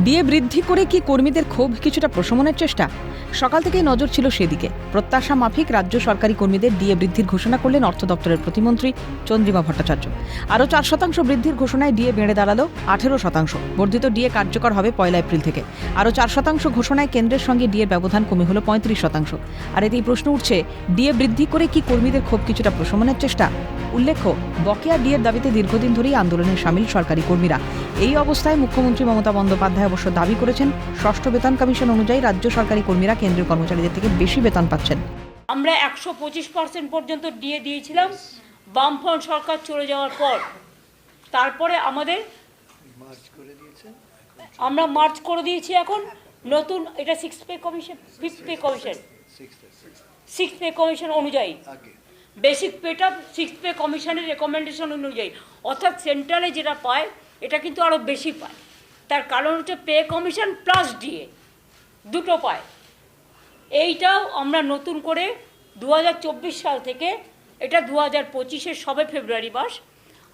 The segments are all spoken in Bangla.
ডিএ বৃদ্ধি করে কি কর্মীদের ক্ষোভ কিছুটা প্রশমনের চেষ্টা? সকাল থেকেই নজর ছিল সেদিকে। প্রত্যাশা মাফিক রাজ্য সরকারি কর্মীদের ডিএ বৃদ্ধির ঘোষণা করলেন অর্থ দপ্তরের প্রতিমন্ত্রী চন্দ্রিমা ভট্টাচার্য। আরও 4% বৃদ্ধির ঘোষণায় ডিএ বেড়ে দাঁড়ালো 18%। বর্ধিত ডিএ কার্যকর হবে 1 এপ্রিল থেকে। আরও 4% ঘোষণায় কেন্দ্রের সঙ্গে ডিএর ব্যবধান কমে হলো 35%। আর এতেই প্রশ্ন উঠছে, ডিএ বৃদ্ধি করে কি কর্মীদের ক্ষোভ কিছুটা প্রশমনের চেষ্টা? উল্লেখ্য, বকেয়া ডিএর দাবিতে দীর্ঘদিন ধরেই আন্দোলনে সামিল সরকারি কর্মীরা। এই অবস্থায় মুখ্যমন্ত্রী মমতা বন্দ্যোপাধ্যায় অবশ্য দাবি করেছেন, ষষ্ঠ বেতন কমিশন অনুযায়ী রাজ্য সরকারি কর্মীরা কেন্দ্রীয় কর্মচারীদের থেকে বেশি বেতন পাচ্ছেন। আমরা 125% পর্যন্ত ডিএ দিয়েছিলাম বামফ্রন্ট সরকার চলে যাওয়ার পর। তারপরে আমরা মার্চ করে দিয়েছি। এখন নতুন এটা 6 pay commission, 5 pay commission, 6 pay commission অনুযায়ী বেসিক পেটা 6 পে কমিশনের রেকমেন্ডেশন অনুযায়ী, অর্থাৎ সেন্ট্রালে যেটা পায় এটা কিন্তু আরও বেশি পায়। তার কারণ হচ্ছে পে কমিশন প্লাস ডিএ দুটো পায়। এইটাও আমরা নতুন করে 2024 সাল থেকে, এটা 2025-এর সবে ফেব্রুয়ারি মাস,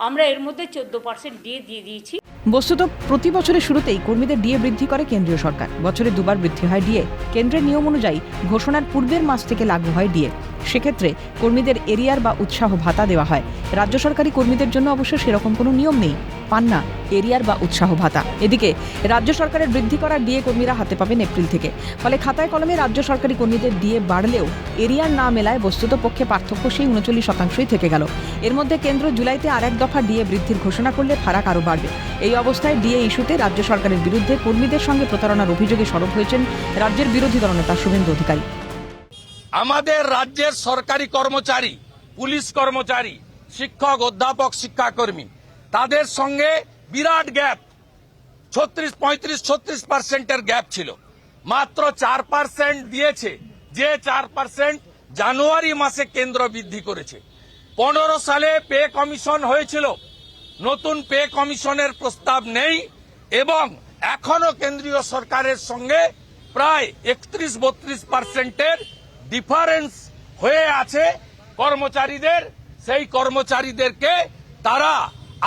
আমরা এর মধ্যে 14% ডিএ দিয়ে দিয়েছি। বস্তুত প্রতি বছরের শুরুতেই কর্মীদের ডিএ বৃদ্ধি করে কেন্দ্রীয় সরকার। বছরে দুবার বৃদ্ধি হয় ডিএ। কেন্দ্রের নিয়ম অনুযায়ী ঘোষণার পূর্বের মাস থেকে লাগু হয় ডিএ। সেক্ষেত্রে কর্মীদের এরিয়ার বা উৎসাহ ভাতা দেওয়া হয়। রাজ্য সরকারি কর্মীদের জন্য অবশ্য সেরকম কোনো নিয়ম নেই, পান না এরিয়ার বা উৎসাহ ভাতা। এদিকে রাজ্য সরকারের বৃদ্ধি করা ডিএ কর্মীরা হাতে পাবেন এপ্রিল থেকে। ফলে খাতায় কলমে রাজ্য সরকারি কর্মীদের ডিএ বাড়লেও এরিয়ার না মেলায় বস্তুত পক্ষে পার্থক্য সেই 39%ই থেকে গেল। এর মধ্যে কেন্দ্র জুলাইতে আরেক দফা ডিএ বৃদ্ধির ঘোষণা করলে ফারাক আরও বাড়বে। এই অবস্থায় ডিএ ইস্যুতে রাজ্য সরকারের বিরুদ্ধে কর্মীদের সঙ্গে প্রতারণার অভিযোগে সরব হয়েছেন রাজ্যের বিরোধী দলনেতা শুভেন্দু অধিকারী। আমাদের রাজ্যের সরকারি কর্মচারী, পুলিশ কর্মচারী, শিক্ষক, অধ্যাপক, শিক্ষাকর্মী, তাদের সঙ্গে বিরাট গ্যাপ, 35-36% গ্যাপ ছিল। মাত্র 4% দিয়েছে, যে 4% জানুয়ারি মাসে কেন্দ্র বৃদ্ধি করেছে। 15 সালে পে কমিশন হয়েছিল, নতুন পে কমিশনের প্রস্তাব নেই এবং এখনো কেন্দ্রীয় সরকারের সঙ্গে প্রায় 31-32%-এর ডিফারেন্স হয়ে আছে কর্মচারীদের। সেই কর্মচারীদেরকে তারা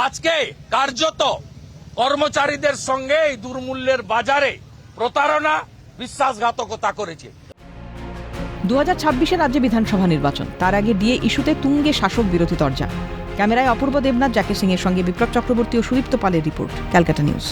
আজকে কার্যত কর্মচারীদের সঙ্গে এই দুর্মূল্যের বাজারে প্রতারণা, বিশ্বাসঘাতকতা করেছে। 2026-এ রাজ্যে বিধানসভা নির্বাচন, তার আগে ডিএ ইস্যুতে তুঙ্গে শাসক বিরোধী তরজা। ক্যামেরায় অপূর্ব দেবনাথ, জ্যাকি সিং এর সঙ্গে বিপ্লব চক্রবর্তী ও সুদীপ্ত পালের রিপোর্ট, ক্যালকাটা নিউজ।